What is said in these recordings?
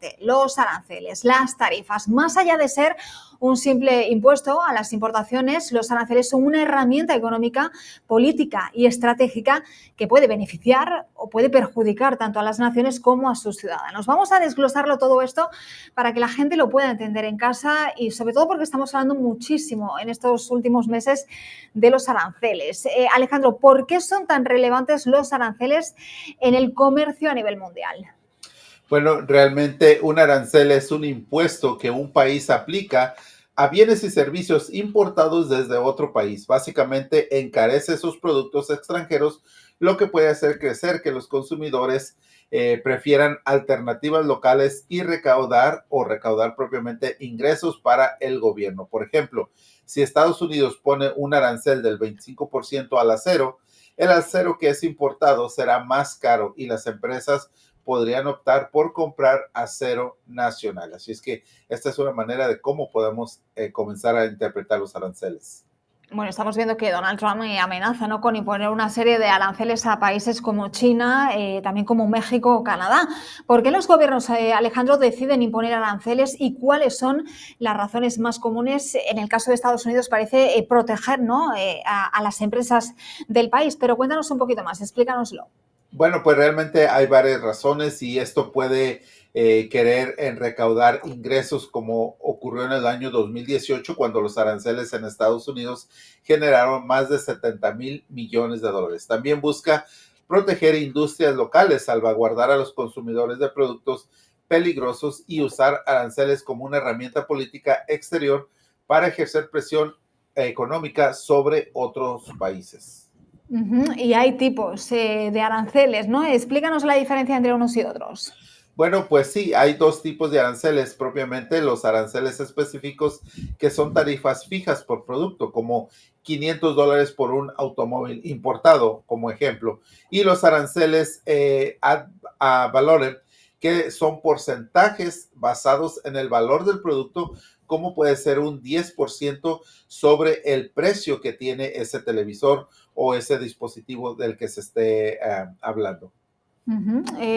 rápidamente. Los aranceles, las tarifas, más allá de ser un simple impuesto a las importaciones, los aranceles son una herramienta económica, política y estratégica que puede beneficiar o puede perjudicar tanto a las naciones como a sus ciudadanos. Vamos a desglosarlo todo esto para que la gente lo pueda entender en casa y sobre todo porque estamos hablando muchísimo en estos últimos meses de los aranceles. Alejandro, ¿por qué son tan relevantes los aranceles en el comercio a nivel mundial? Bueno, realmente un arancel es un impuesto que un país aplica a bienes y servicios importados desde otro país. Básicamente encarece esos productos extranjeros, lo que puede hacer crecer que los consumidores prefieran alternativas locales y recaudar propiamente ingresos para el gobierno. Por ejemplo, si Estados Unidos pone un arancel del 25% al acero, el acero que es importado será más caro y las empresas podrían optar por comprar acero nacional. Así es que esta es una manera de cómo podemos comenzar a interpretar los aranceles. Bueno, estamos viendo que Donald Trump amenaza, ¿no?, con imponer una serie de aranceles a países como China, también como México o Canadá. ¿Por qué los gobiernos, Alejandro, deciden imponer aranceles y cuáles son las razones más comunes? En el caso de Estados Unidos parece proteger, ¿no?, a las empresas del país, pero cuéntanos un poquito más, explícanoslo. Bueno, pues realmente hay varias razones y esto puede querer en recaudar ingresos como ocurrió en el año 2018 cuando los aranceles en Estados Unidos generaron más de 70,000 millones de dólares. También busca proteger industrias locales, salvaguardar a los consumidores de productos peligrosos y usar aranceles como una herramienta política exterior para ejercer presión económica sobre otros países. Y hay tipos de aranceles, ¿no? Explícanos la diferencia entre unos y otros. Bueno, pues sí, hay dos tipos de aranceles, propiamente los aranceles específicos que son tarifas fijas por producto, como $500 por un automóvil importado, como ejemplo, y los aranceles ad valorem, que son porcentajes basados en el valor del producto, como puede ser un 10% sobre el precio que tiene ese televisor o ese dispositivo del que se esté hablando.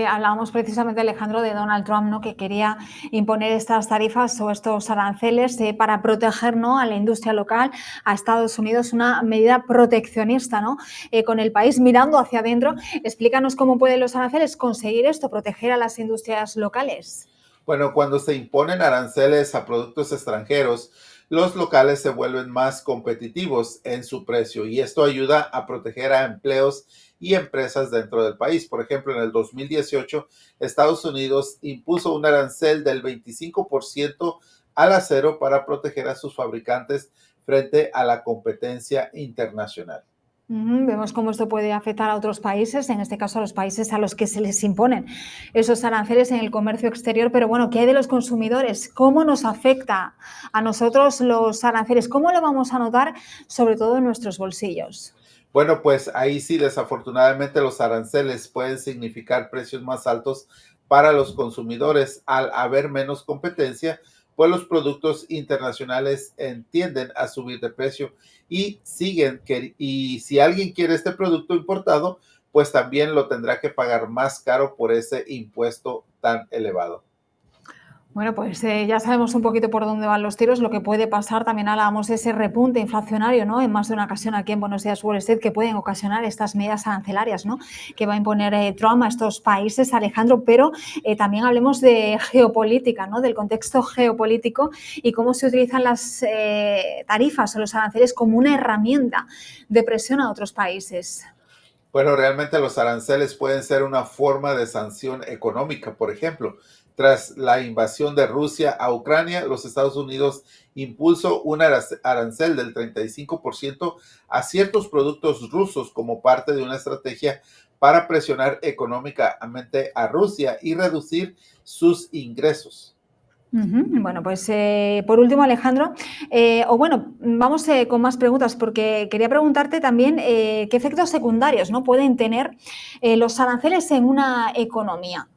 Hablábamos precisamente, Alejandro, de Donald Trump, ¿no?, que quería imponer estas tarifas o estos aranceles para proteger, ¿no?, a la industria local, a Estados Unidos, una medida proteccionista, ¿no?, con el país mirando hacia adentro. Explícanos cómo pueden los aranceles conseguir esto, proteger a las industrias locales. Bueno, cuando se imponen aranceles a productos extranjeros, los locales se vuelven más competitivos en su precio y esto ayuda a proteger a empleos y empresas dentro del país. Por ejemplo, en el 2018, Estados Unidos impuso un arancel del 25% al acero para proteger a sus fabricantes frente a la competencia internacional. Vemos cómo esto puede afectar a otros países, en este caso a los países a los que se les imponen esos aranceles en el comercio exterior. Pero bueno, ¿qué hay de los consumidores? ¿Cómo nos afecta a nosotros los aranceles? ¿Cómo lo vamos a notar, sobre todo en nuestros bolsillos? Bueno, pues ahí sí, desafortunadamente los aranceles pueden significar precios más altos para los consumidores al haber menos competencia, pues los productos internacionales tienden a subir de precio y si alguien quiere este producto importado, pues también lo tendrá que pagar más caro por ese impuesto tan elevado. Bueno, pues ya sabemos un poquito por dónde van los tiros, lo que puede pasar. También hablábamos de ese repunte inflacionario, ¿no?, en más de una ocasión aquí en Buenos Días Wall Street, que pueden ocasionar estas medidas arancelarias, ¿no?, que va a imponer Trump a estos países, Alejandro. Pero también hablemos de geopolítica, ¿no?, del contexto geopolítico y cómo se utilizan las tarifas o los aranceles como una herramienta de presión a otros países. Bueno, realmente los aranceles pueden ser una forma de sanción económica. Por ejemplo, tras la invasión de Rusia a Ucrania, los Estados Unidos impulsó un arancel del 35% a ciertos productos rusos como parte de una estrategia para presionar económicamente a Rusia y reducir sus ingresos. Bueno, pues por último, Alejandro, o bueno, vamos con más preguntas, porque quería preguntarte también qué efectos secundarios, ¿no?, pueden tener los aranceles en una economía.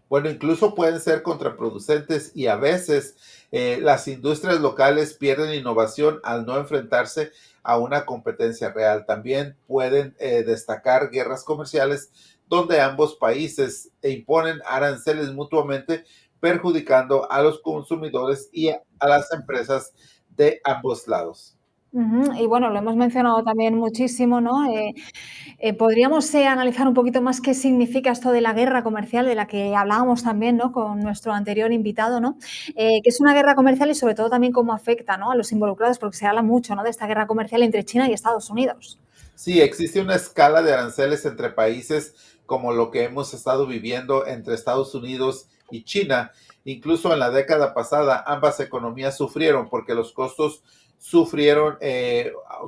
Bueno, incluso pueden ser contraproducentes y a veces las industrias locales pierden innovación al no enfrentarse a una competencia real. También pueden destacar guerras comerciales donde ambos países imponen aranceles mutuamente, perjudicando a los consumidores y a las empresas de ambos lados. Ujú. Y bueno, lo hemos mencionado también muchísimo, ¿no? Podríamos analizar un poquito más qué significa esto de la guerra comercial, de la que hablábamos también, ¿no? Con nuestro anterior invitado, ¿no? ¿Qué es una guerra comercial y sobre todo también cómo afecta, ¿no? A los involucrados? Porque se habla mucho, ¿no? De esta guerra comercial entre China y Estados Unidos. Sí, existe una escala de aranceles entre países como lo que hemos estado viviendo entre Estados Unidos y China. Incluso en la década pasada, ambas economías sufrieron porque los costos sufrieron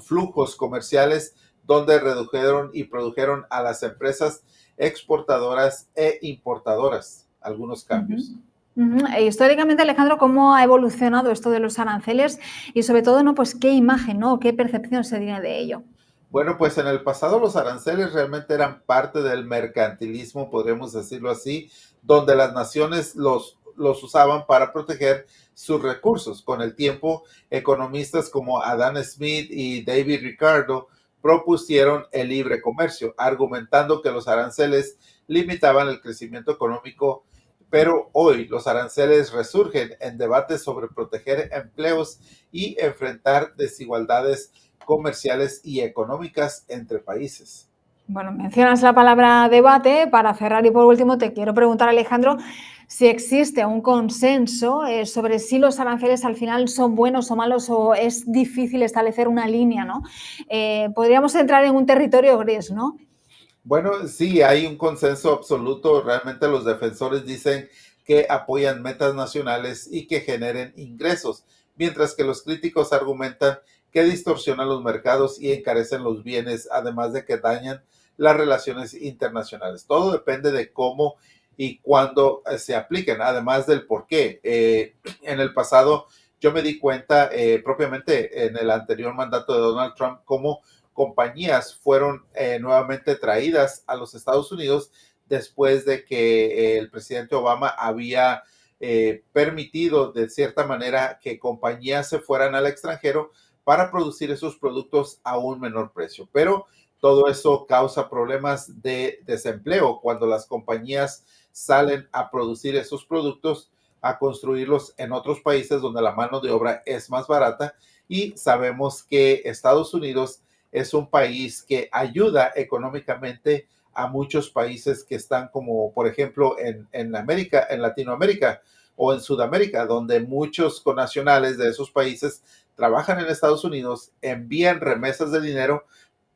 flujos comerciales donde redujeron y produjeron a las empresas exportadoras e importadoras algunos Ujú. cambios. Ujú. Históricamente, Alejandro, ¿cómo ha evolucionado esto de los aranceles? Y sobre todo, ¿no? Pues qué imagen, ¿no? ¿Qué percepción se tiene de ello? Bueno, pues en el pasado los aranceles realmente eran parte del mercantilismo, podríamos decirlo así, donde las naciones los usaban para proteger sus recursos. Con el tiempo, economistas como Adam Smith y David Ricardo propusieron el libre comercio, argumentando que los aranceles limitaban el crecimiento económico, pero hoy los aranceles resurgen en debates sobre proteger empleos y enfrentar desigualdades comerciales y económicas entre países. Bueno, mencionas la palabra debate. Para cerrar y por último, te quiero preguntar, Alejandro, si existe un consenso sobre si los aranceles al final son buenos o malos o es difícil establecer una línea, ¿no? Podríamos entrar en un territorio gris, ¿no? Bueno, sí, hay un consenso absoluto. Realmente los defensores dicen que apoyan metas nacionales y que generen ingresos, mientras que los críticos argumentan que distorsionan los mercados y encarecen los bienes, además de que dañan las relaciones internacionales. Todo depende de cómo y cuándo se apliquen, además del por qué. En el pasado yo me di cuenta propiamente en el anterior mandato de Donald Trump cómo compañías fueron nuevamente traídas a los Estados Unidos después de que el presidente Obama había permitido de cierta manera que compañías se fueran al extranjero para producir esos productos a un menor precio. Pero todo eso causa problemas de desempleo cuando las compañías salen a producir esos productos, a construirlos en otros países donde la mano de obra es más barata y sabemos que Estados Unidos es un país que ayuda económicamente a muchos países que están como, por ejemplo, en América, en Latinoamérica o en Sudamérica, donde muchos connacionales de esos países trabajan en Estados Unidos, envían remesas de dinero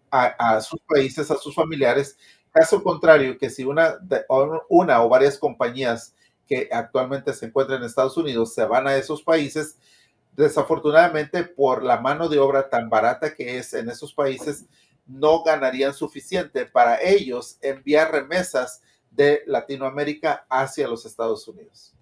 a sus países, a sus familiares. Caso contrario, que si una o varias compañías que actualmente se encuentran en Estados Unidos se van a esos países, desafortunadamente por la mano de obra tan barata que es en esos países, no ganarían suficiente para ellos enviar remesas de Latinoamérica hacia los Estados Unidos.